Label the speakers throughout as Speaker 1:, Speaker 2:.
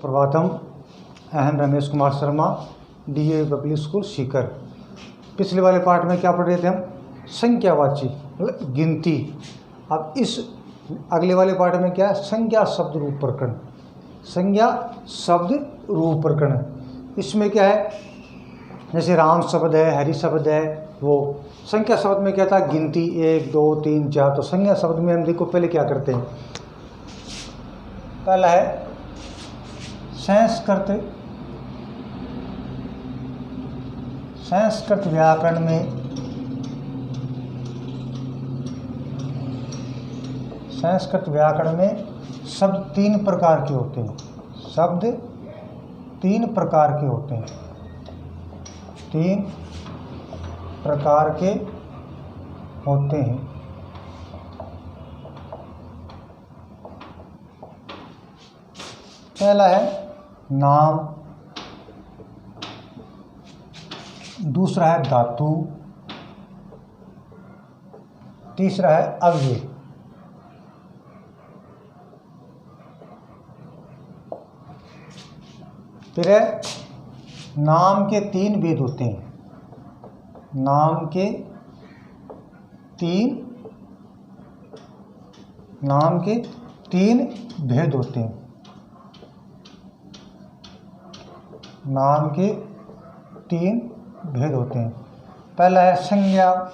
Speaker 1: प्रभातम। अहम Ramesh Kumar Sharma, DA public school Sikar. पिछले वाले पार्ट में क्या पढ़ रहे थे हम? संख्यावाची मतलब गिनती। अब इस अगले वाले पार्ट में क्या है? संज्ञा शब्द रूप प्रकरण। संज्ञा शब्द रूप प्रकरण इसमें क्या है? जैसे राम शब्द है, हरि शब्द है, वो संख्या शब्द में क्या था? गिनती 1 2 3 4। तो संज्ञा शब्द में हम देखो पहले क्या करते हैं। पहला है संस्कृत व्याकरण में शब्द 3 प्रकार के होते हैं। शब्द 3 प्रकार के होते हैं। 3 प्रकार के होते हैं। पहला है नाम, दूसरा है धातु, तीसरा है अव्यय। फिर है नाम के 3 भेद होते हैं। नाम के 3 भेद होते हैं। नाम के 3 भेद होते हैं। पहला है संज्ञा,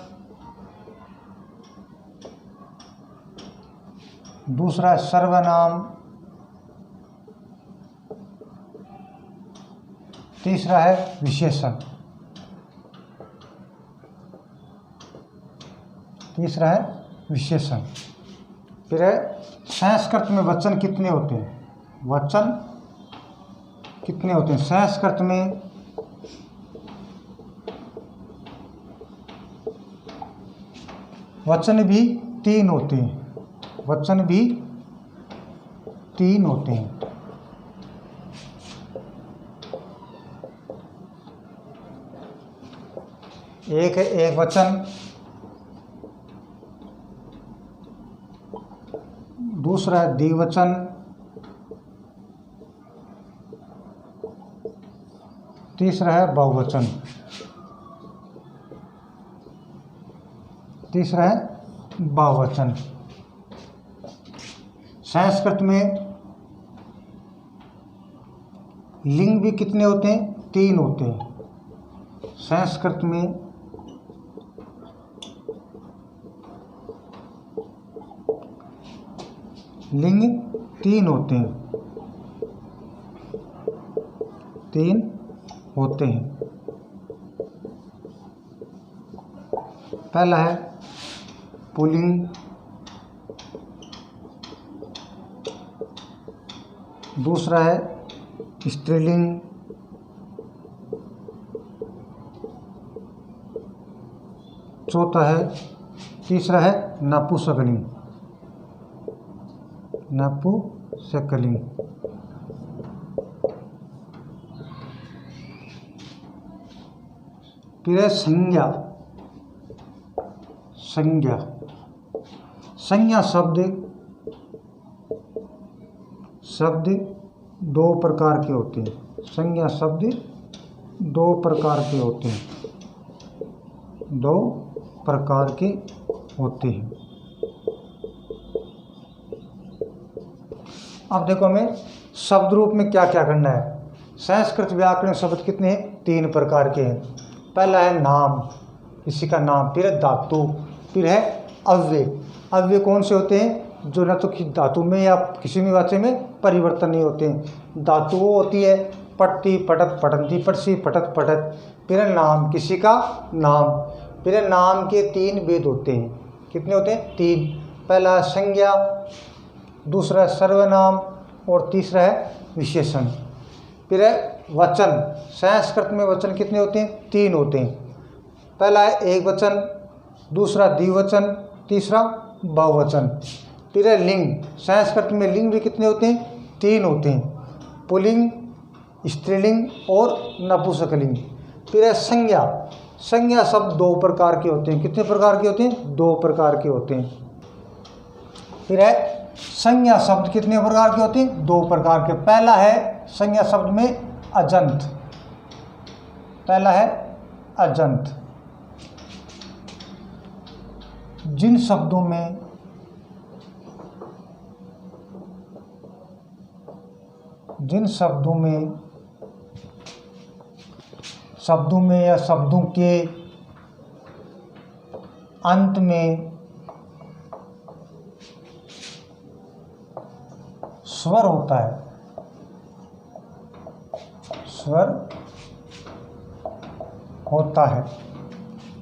Speaker 1: दूसरा है सर्वनाम, तीसरा है विशेषण। फिर है संस्कृत में वचन कितने होते हैं? संस्कृत में वचन भी 3 होते हैं। एक है एक वचन, दूसरा है द्विवचन, तीसरा है बहुवचन। संस्कृत में लिंग भी कितने होते हैं? 3 होते हैं। संस्कृत में लिंग 3 होते हैं। पहला है पुल्लिंग, दूसरा है स्त्रीलिंग, तीसरा है नपुंसकलिंग। फिर है संज्ञा शब्द 2 प्रकार के होते हैं। संज्ञा शब्द 2 प्रकार के होते हैं। अब देखो हमें शब्द रूप में क्या क्या करना है। संस्कृत व्याकरण शब्द कितने हैं? 3 प्रकार के हैं। पहला है नाम, किसी का नाम। फिर है धातु, फिर है अव्यय। अव्यय कौन से होते हैं? जो न तो धातु में या किसी भी वाक्य में परिवर्तन नहीं होते हैं। धातु वो होती है पट्टी, पटत, पटंती, पटसी, पटत, पटत। फिर है नाम, किसी का नाम। फिर है नाम के 3 भेद होते हैं। कितने होते हैं? 3। पहला संज्ञा, दूसरा है सर्वनाम और तीसरा है विशेषण। फिर है वचन। संस्कृत में वचन कितने होते हैं? 3 होते हैं। पहला है एक वचन, दूसरा द्विवचन, तीसरा बहुवचन। फिर है लिंग। संस्कृत में लिंग भी कितने होते हैं? 3 होते हैं। पुल्लिंग, स्त्रीलिंग और नपुंसकलिंग। फिर है संज्ञा शब्द 2 प्रकार के होते हैं। कितने प्रकार के होते हैं? 2 प्रकार के होते हैं। फिर है संज्ञा शब्द कितने प्रकार के होते हैं? 2 प्रकार के। पहला है संज्ञा शब्द में अजंत। पहला है अजंत। जिन शब्दों में या शब्दों के अंत में स्वर होता है,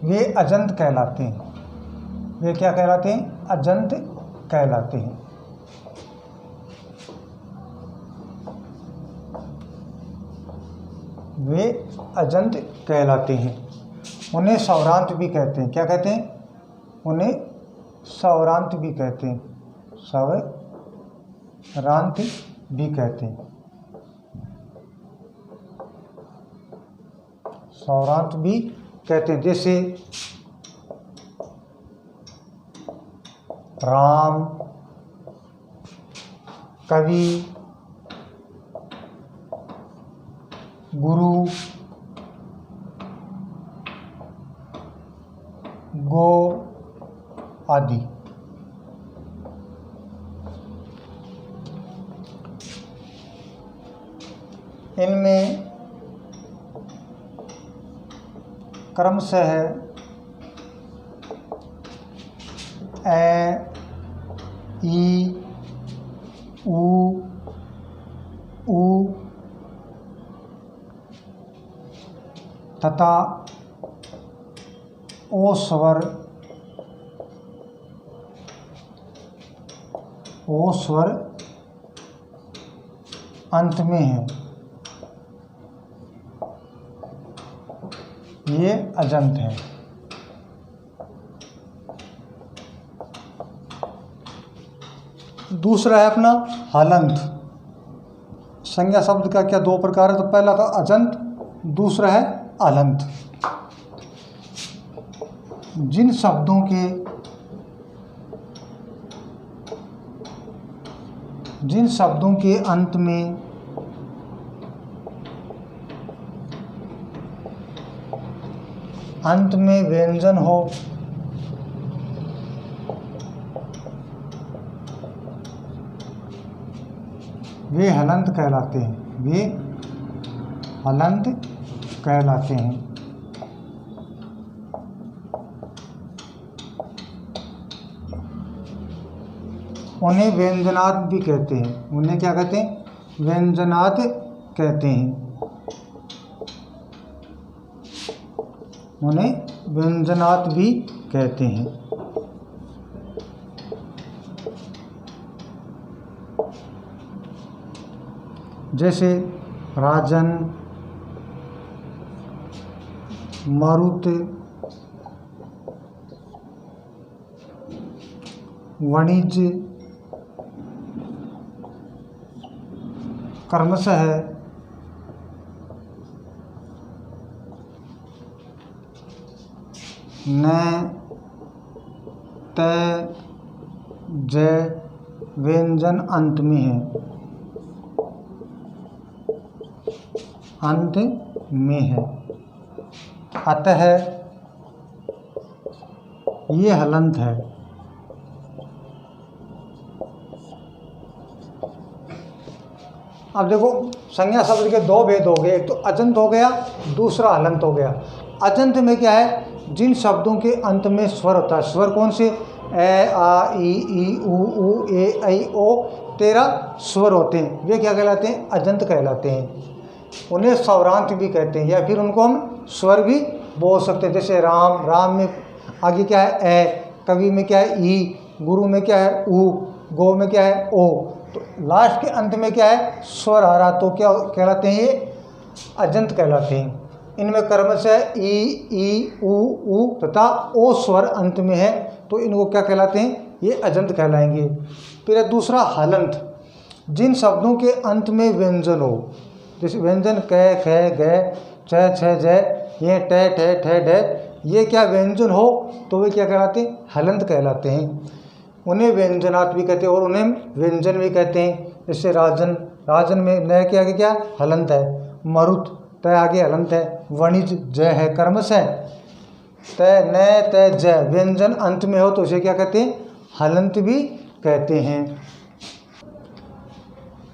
Speaker 1: वे अजंत कहलाते हैं। वे क्या कहलाते हैं? अजंत कहलाते हैं। वे अजंत कहलाते हैं। उन्हें स्वरांत भी कहते हैं। क्या कहते हैं? उन्हें स्वरांत भी कहते हैं। स्वरांत भी कहते हैं। स्वरांत भी कहते हैं। जैसे राम, कवि, गुरु, गो आदि। इनमें क्रमशः है ए, ई, उ, तथा ओ स्वर अंत में है। ये अजंत है। दूसरा है अपना हलंत। संज्ञा शब्द का क्या दो प्रकार है? तो पहला था अजंत, दूसरा है अलंत। जिन शब्दों के अंत में व्यंजन हो, वे हलंत कहलाते हैं। उन्हें व्यंजनाद भी कहते हैं। उन्हें क्या कहते हैं? व्यंजनाद कहते हैं। उन्हें व्यंजनाद भी कहते हैं। जैसे राजन, मारुत, वाणिज्य, क्रमशः है न, त, ज व्यंजन अंत में है। अतः ये हलंत है। अब देखो, संज्ञा शब्द के दो भेद हो गए। एक तो अजंत हो गया, दूसरा हलंत हो गया। अजंत में क्या है? जिन शब्दों के अंत में स्वर होता है। स्वर कौन से? ए, आ, ई, उ, ए, ऐ, ओ 13 स्वर होते हैं। वे क्या कहलाते हैं? अजंत कहलाते हैं। उन्हें स्वरांत भी कहते हैं, या फिर उनको हम स्वर भी बोल सकते हैं। जैसे राम में आगे क्या है? ए, कवि में क्या है? ई, गुरु में क्या है? उ, गो में क्या है? ओ। तो लास्ट के अंत में क्या है? स्वर आ रहा, तो क्या कहलाते हैं? ये अजंत कहलाते हैं। इनमें क्रमशः ई, उ तथा ओ स्वर अंत में है, तो इनको क्या कहलाते हैं? ये अजंत कहलाएंगे। फिर दूसरा हलंत। जिन शब्दों के अंत में व्यंजन हो, जैसे व्यंजन क, ख, ग, छ, छ, ज, ये ट, ठ, ठ, ढ, ये क्या व्यंजन हो, तो वे क्या कहलाते हैं? हलंत कहलाते हैं। उन्हें व्यंजनात् भी कहते हैं और उन्हें व्यंजन भी कहते हैं। जैसे राजन, राजन में न के आगे क्या हलंत है, मरुत तय आगे हलंत है, वणिज जय है, कर्मश है, तय न तय जय व्यंजन अंत में हो तो उसे क्या कहते हैं, हलंत भी कहते हैं।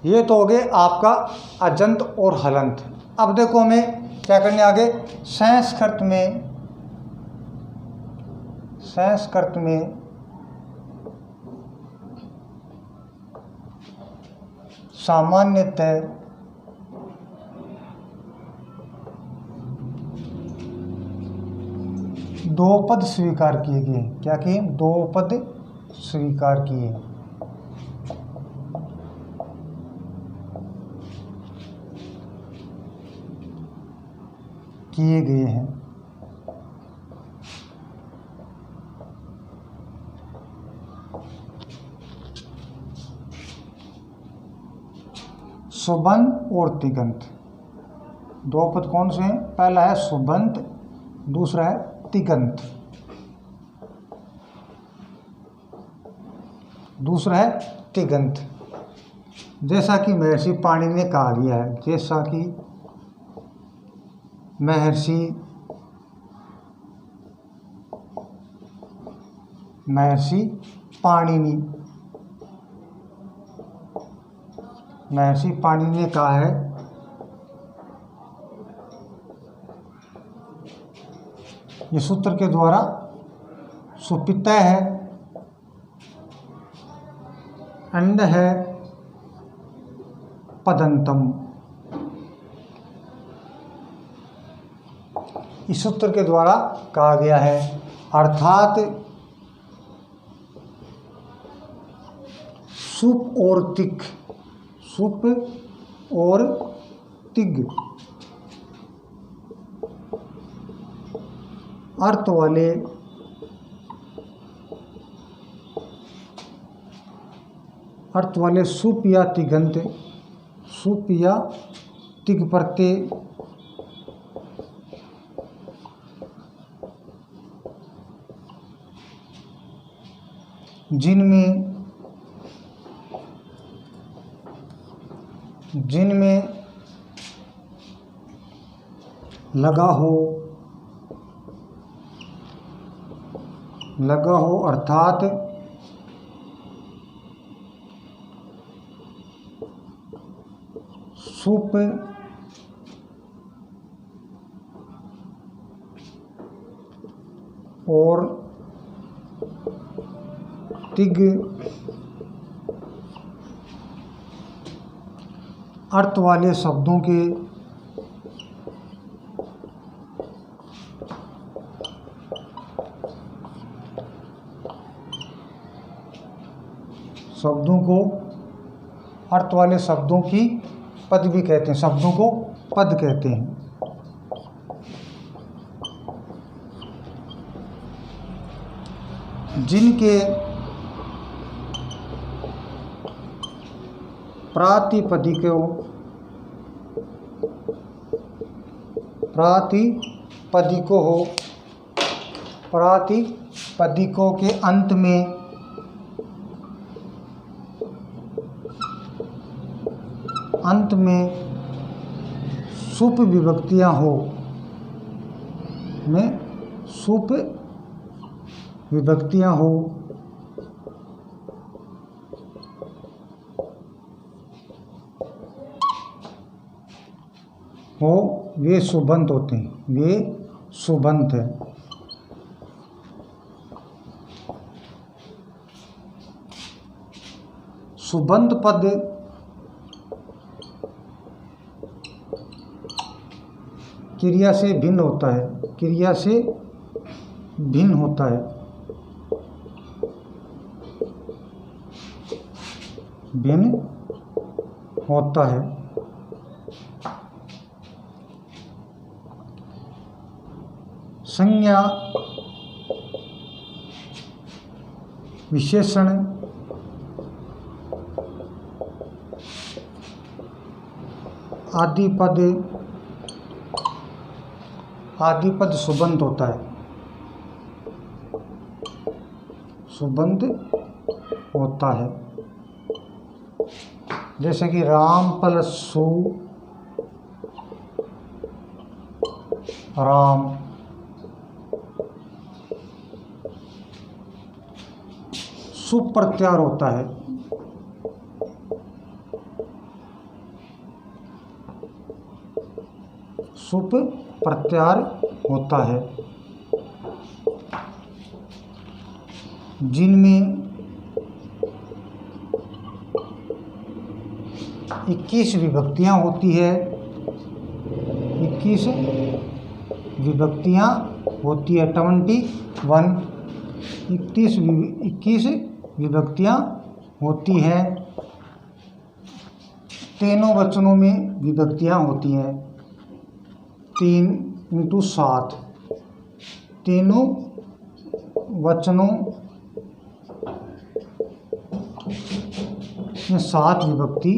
Speaker 1: ये तो हो गए आपका अजंत और हलंत। अब देखो हमें क्या करने आगे, संस्कृत में सामान्यतः दो पद स्वीकार किए गए। क्या किए, दो पद स्वीकार किए गए हैं। सुबंत और तिगंत। दो पद कौन से हैं, पहला है सुबंत, दूसरा है तिगंत। दूसरा है तिगंत। जैसा कि महर्षि पाणिनि ने कहा गया है, जैसा कि महर्षि पाणिनि ने कहा है, ये सूत्र के द्वारा सुपितः है, अंड है, पदंतम। इस सूत्र के द्वारा कहा गया है, अर्थात सुप और तिग अर्थ वाले सुप या तिग प्रत्यय जिनमें लगा हो अर्थात सुप और तिग अर्थ वाले शब्दों के अर्थ वाले शब्दों की पद भी कहते हैं, शब्दों को पद कहते हैं। जिनके प्रातिपदिकों के अंत में सुप विभक्तियां हो वे सुबंत होते हैं, वे सुबंत है। सुबंत पद क्रिया से भिन्न होता है, भिन्न होता है। संज्ञा, विशेषण, आदि पद सुबंत होता है, सुबंत होता है। जैसे कि राम प्लस सु, राम। सुप प्रत्यार होता है, सुप प्रत्यार होता है जिनमें 21 विभक्तियां होती है, 21 विभक्तियां होती है, 21, 21 विभक्तियां होती हैं। तीनों वचनों में विभक्तियां होती हैं, 3 × 7, तीनों वचनों में 7 विभक्ति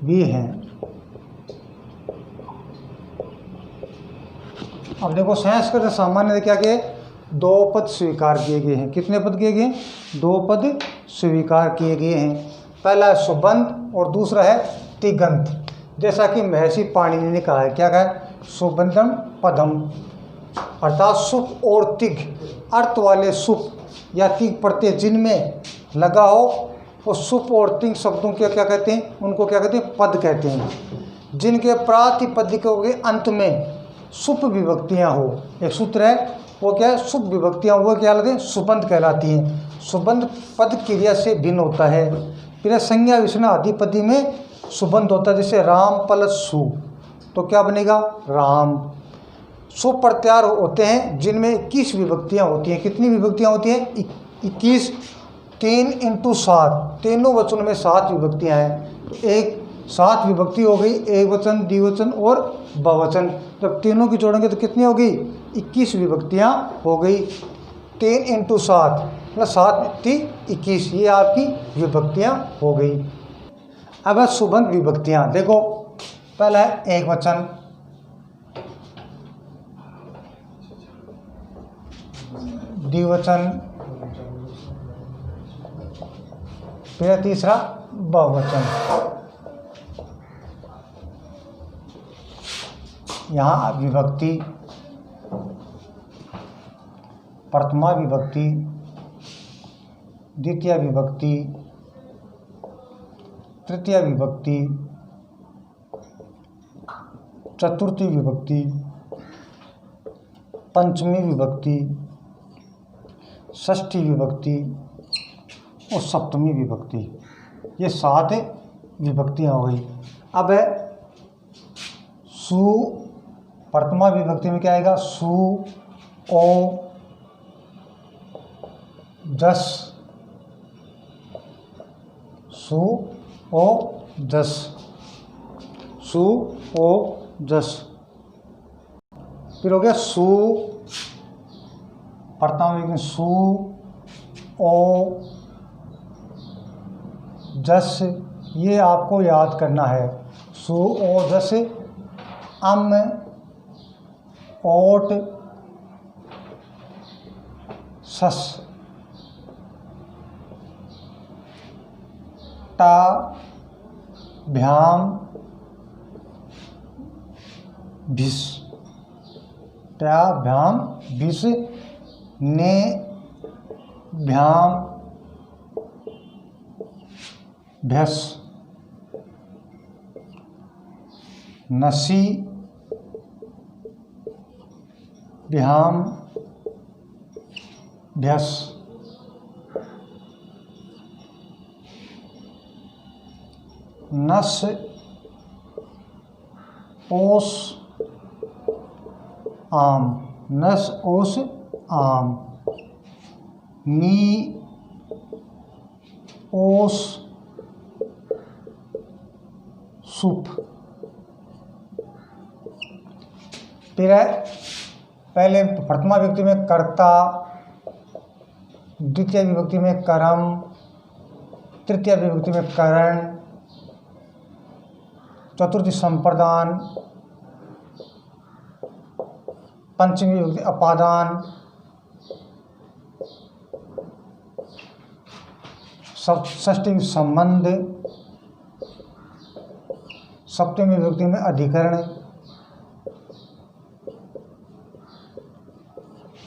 Speaker 1: भी हैं। अब देखो संस्कृत सामान्य क्या किए, 2 पद स्वीकार किए गए हैं। कितने पद किए गए? 2 पद स्वीकार किए गए हैं। पहला है सुबंध और दूसरा है तिगंत। जैसा कि महर्षि पाणिनि ने कहा है, क्या कहा है? सुबंधम पदम, अर्थात सुप और तिग अर्थ वाले सुप या तिग प्रत्यय जिनमें लगा हो वो सुप और तिग शब्दों के क्या कहते हैं? उनको क्या कहते हैं? पद कहते हैं। जिनके प्रातिपदिकों के अंत में सुप विभक्तियां हो, एक सूत्र है वो क्या है? सुप विभक्तियां, वो क्या कहलाते हैं? सुबंध कहलाती हैं। सुबंध पद क्रिया से भिन्न होता है। फिर संज्ञा विशेषण आदिपदी में सुबंध होता है, जैसे राम प्लस सु, तो क्या बनेगा? राम। सुप प्रत्यार होते हैं जिनमें 21 विभक्तियां होती हैं। कितनी विभक्तियां होती हैं? 21। 3 × 7, तीनों वचनों में 7 विभक्तियां हैं। तो एक 7 विभक्ति हो गई, एक वचन, द्विवचन और बहुवचन। जब तीनों की जोड़ेंगे तो कितनी होगी? 21 विभक्तियां हो गई। 3 × 7 मतलब 7 × 21, ये आपकी विभक्तियां हो गई। अब है सुबंध विभक्तियां। देखो पहला है एक वचन, द्विवचन, फिर तीसरा बहुवचन। यहाँ विभक्ति, प्रथमा विभक्ति, द्वितीय विभक्ति, तृतीय विभक्ति, चतुर्थी विभक्ति, पंचमी विभक्ति, षष्ठी विभक्ति और सप्तमी विभक्ति, ये 7 विभक्तियाँ हो गई। अब है सु, प्रथमा विभक्ति में क्या आएगा? सु, ओ, जस, सु, ओ, जस, सु, ओ, जस। फिर हो गया सु, प्रथमा विभक्ति सु, ओ, जस, ये आपको याद करना है। सु, ओ, जस, अम, ओट, सस, टा, भ्याम, भिस, टा, भ्याम, भिस, ने, भ्याम, भ्यस, नसी, भ्याम, भ्यस। नस, ओस, आम, नस, ओस, आम। नी, ओस, सुप। फिर है पहले प्रथमा विभक्ति में कर्ता, द्वितीय विभक्ति में कर्म, तृतीय विभक्ति में करण, चतुर्थी संप्रदान, पंचमी विभक्ति अपादान, षष्ठी संबंध, सप्तमी विभक्ति में अधिकरण।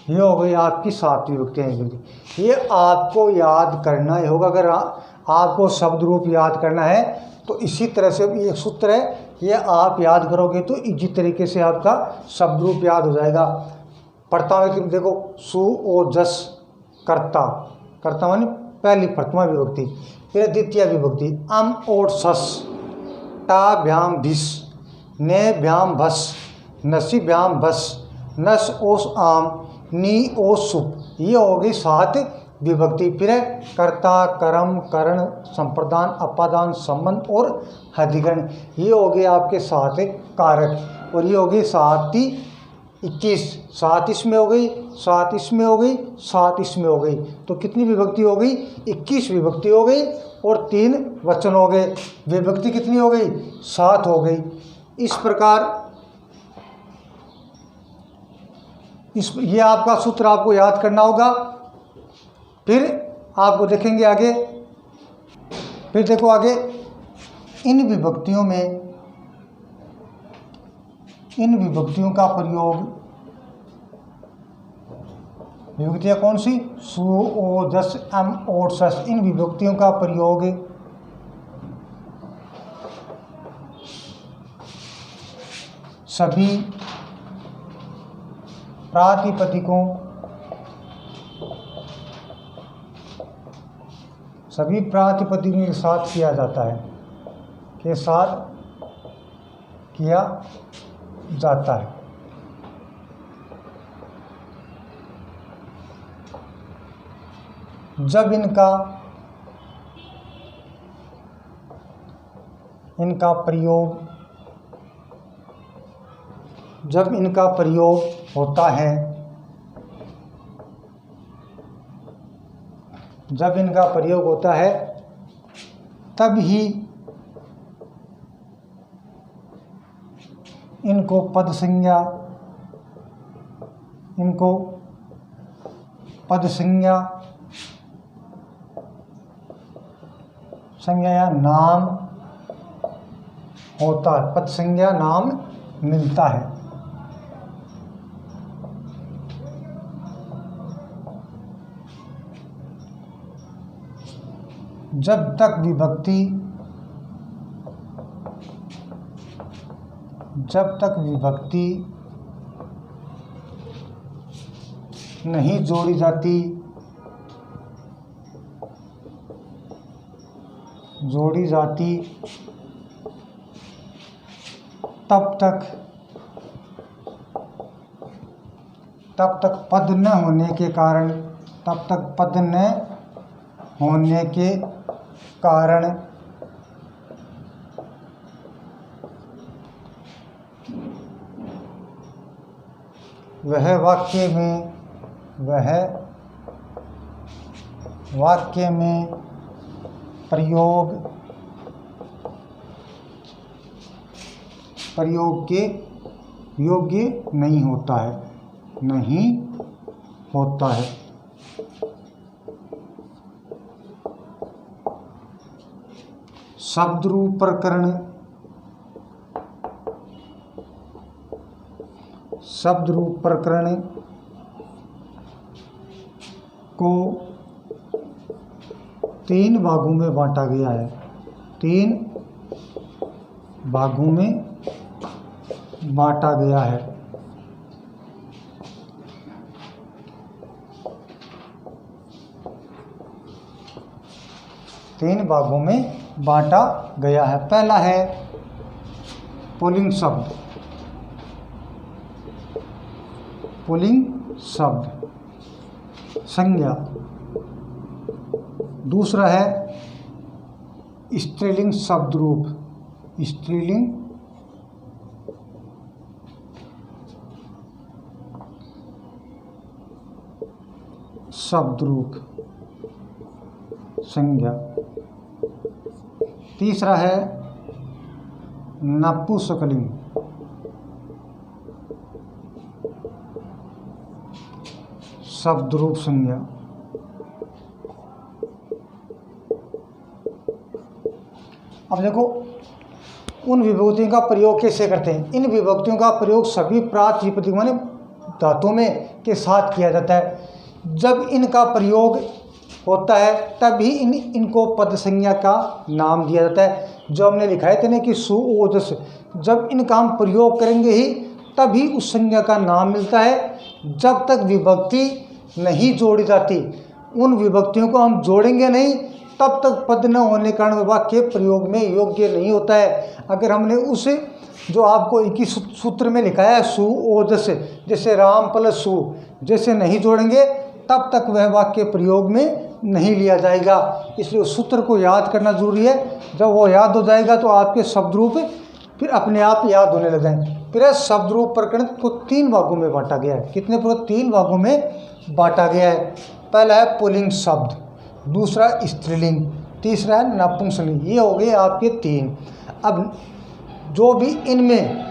Speaker 1: ये हो गई आपकी सातवीं विभक्ति। ये आपको याद करना ही होगा। अगर आपको शब्द रूप याद करना है तो इसी तरह से ये सूत्र है, ये आप याद करोगे तो इसी तरीके से आपका शब्द रूप याद हो जाएगा। पढ़ता हूँ, देखो, सु ओ जस कर्ता, कर्ता माने पहली प्रथमा विभक्ति। फिर द्वितीय विभक्ति अम और सस, टा भ्याम भिस, ने भ्याम भस, नसी भ्याम भस, नस ओस आम, नी ओ सुप। ये हो गई 7 विभक्ति। फिर है कर्ता, कर्म, करण, संप्रदान, अपादान, संबंध और अधिकरण। ये हो गए आपके 7 कारक। और ये हो गई 7 21, 7 इसमें हो गई, 7 इसमें हो गई, 7 इसमें हो गई। तो कितनी विभक्ति हो गई? 21 विभक्ति हो गई और 3 वचन हो गए। विभक्ति कितनी हो गई? 7 हो गई। इस प्रकार ये आपका सूत्र आपको याद करना होगा। फिर आपको देखेंगे आगे। फिर देखो आगे, इन विभक्तियों का प्रयोग, विभक्तियां कौन सी? सु ओ जस अम और सस। इन विभक्तियों का प्रयोग सभी प्रातिपदिकों के साथ किया जाता है, के साथ किया जाता है। जब इनका प्रयोग होता है, जब इनका प्रयोग होता है तब ही इनको पद संज्ञा या नाम होता है, पद संज्ञा नाम मिलता है। जब तक विभक्ति नहीं जोड़ी जाती, तब तक पद न होने के कारण वह वाक्य में प्रयोग के योग्य नहीं होता है। शब्दरूप प्रकरण को 3 भागों में बांटा गया है। 3 भागों में बांटा गया है। पहला है पुल्लिंग शब्द संज्ञा। दूसरा है स्त्रीलिंग शब्दरूप, संज्ञा। तीसरा है नपुंसकलिंग शब्दरूप संज्ञा। अब देखो उन विभक्तियों का प्रयोग कैसे करते हैं। इन विभक्तियों का प्रयोग सभी प्रातिपदिक माने धातुओं में के साथ किया जाता है। जब इनका प्रयोग होता है तभी इनको पद संज्ञा का नाम दिया जाता है। जो हमने लिखा है ना कि सु ओजस, जब इनका हम प्रयोग करेंगे ही तभी उस संज्ञा का नाम मिलता है। जब तक विभक्ति नहीं जोड़ी जाती, उन विभक्तियों को हम जोड़ेंगे नहीं, तब तक पद न होने के कारण वाक्य प्रयोग में योग्य नहीं होता है। अगर हमने उस जो आपको एक ही सूत्र में लिखा है सु ओजस, जैसे राम प्लस सु, जैसे नहीं जोड़ेंगे तब तक वह वाक्य प्रयोग में नहीं लिया जाएगा। इसलिए उस सूत्र को याद करना जरूरी है। जब वो याद हो जाएगा तो आपके शब्द रूप फिर अपने आप याद होने लग जाएंगे। फिर शब्द रूप प्रकरण को 3 भागों में बांटा गया है। कितने पूरे 3 भागों में बांटा गया है। पहला है पुल्लिंग शब्द, दूसरा स्त्रीलिंग, तीसरा है नपुंसकलिंग। ये हो गए आपके 3। अब जो भी इनमें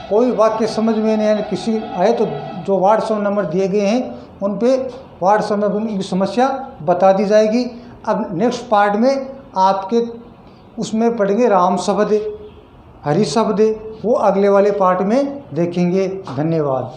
Speaker 1: कोई वाक्य समझ में नहीं आए, किसी आए तो जो व्हाट्सएप नंबर दिए गए हैं उन पे व्हाट्सएप में उनकी समस्या बता दी जाएगी। अब नेक्स्ट पार्ट में आपके उसमें पढ़ेंगे राम शब्द, हरि शब्द, वो अगले वाले पार्ट में देखेंगे। धन्यवाद।